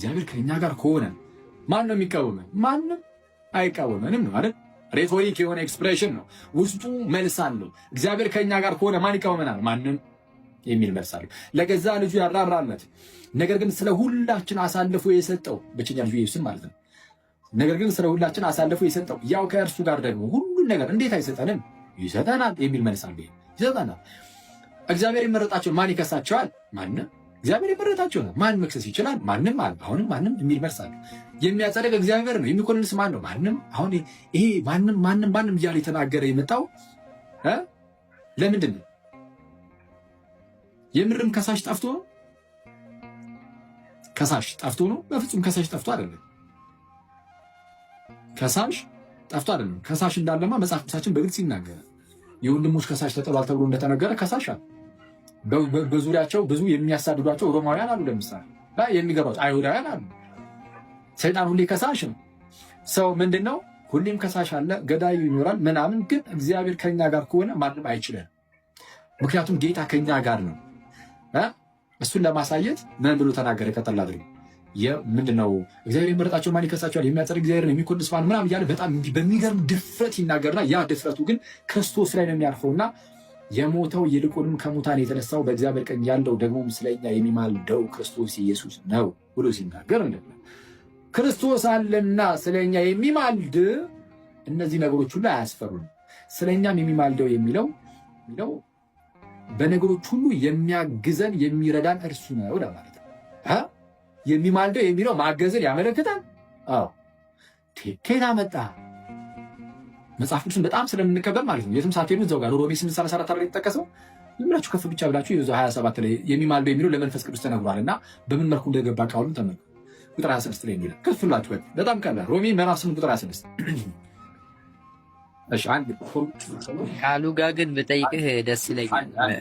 እግዚአብሔር ከኛ ጋር ከሆነ ማን ነው የሚቃወመን? ማንም አይቃወመንም ነው አይደል? ሬቶሪክ የሆነ ኤክስፕሬሽን ነው፣ ውስጡ መልስ አለው። እግዚአብሔር ከኛ ጋር ከሆነ ማን ይቃወመናል? ማንም የሚል መልስ አለው። ለገዛ ልጁ ያራራለት፣ ነገር ግን ስለ ሁላችን አሳልፎ የሰጠው ብቸኛ ልጁ ኢየሱስን ማለት ነው። ነገር ግን ስለ ሁላችን አሳልፎ የሰጠው ያው ከእርሱ ጋር ደግሞ ሁሉን ነገር እንዴት አይሰጠንም? ይሰጠናል የሚል መልስ አለ። ይሰጠናል። እግዚአብሔር የመረጣቸውን ማን ይከሳቸዋል? ማንም። እግዚአብሔር የመረጣቸው ነው። ማን መክሰስ ይችላል? ማንም አለ። አሁንም ማንም የሚል መልስ አለ። የሚያጸድቅ እግዚአብሔር ነው። የሚኮንንስ ማን ነው? ማንም። አሁን ይሄ ማንም እያለ የተናገረ የመጣው ለምንድን ነው? የምርም ከሳሽ ጠፍቶ ነው? ከሳሽ ጠፍቶ ነው? በፍጹም ከሳሽ ጠፍቶ አይደለም። ከሳሽ ጠፍቶ አይደለም። ከሳሽ እንዳለማ መጽሐፍ ቅዱሳችን በግልጽ ይናገራል። የወንድሞች ከሳሽ ተጥሏል ተብሎ እንደተነገረ ከሳሽ አለ። በዙሪያቸው ብዙ የሚያሳድዷቸው ሮማውያን አሉ። ለምሳሌ የሚገባቸው አይሁዳውያን አሉ። ሰይጣን ሁሌ ከሳሽ ነው። ሰው ምንድን ነው? ሁሌም ከሳሽ አለ፣ ገዳዩ ይኖራል ምናምን። ግን እግዚአብሔር ከኛ ጋር ከሆነ ማንም አይችልም። ምክንያቱም ጌታ ከኛ ጋር ነው። እሱን ለማሳየት ምን ብሎ ተናገረ? ቀጠል አድርግ። ምንድነው? እግዚአብሔር የመረጣቸው ማን ይከሳቸዋል? የሚያጸድቅ እግዚአብሔር ነው፣ የሚኮንስ ማን ምናምን እያለ በጣም በሚገርም ድፍረት ይናገርና ያ ድፍረቱ ግን ክርስቶስ ላይ ነው የሚያርፈውና የሞተው ይልቁንም ከሙታን የተነሳው በእግዚአብሔር ቀኝ ያለው ደግሞም ስለኛ የሚማልደው ክርስቶስ ኢየሱስ ነው ብሎ ሲናገር ክርስቶስ አለና ስለኛ የሚማልድ እነዚህ ነገሮች ሁሉ አያስፈሩም። ስለኛም የሚማልደው የሚለው በነገሮች ሁሉ የሚያግዘን የሚረዳን እርሱ ነው ለማለት ነው። የሚማልደው የሚለው ማገዝን ያመለክታል። አዎ ከየት አመጣ? መጽሐፍ ቅዱስን በጣም ስለምንቀበል ማለት ነው። የትም ሳትሄዱ እዛው ጋር ሮሜ 8:34 ላይ የተጠቀሰው ዝምላችሁ ከፍ ብቻ ብላችሁ የዛው 27 ላይ የሚማልደው የሚለው ለመንፈስ ቅዱስ ተነግሯል እና በምን መልኩ እንደገባ ቃሉን ተመልከቱ። ቁጥር 26 ላይ የሚለው ከፍ ብላችሁ በጣም ቀላል ሮሜ ምዕራፍ 8 ቁጥር 26። እሺ አንድ ቃሉ ጋር ግን ብጠይቅህ ደስ ይለኛል።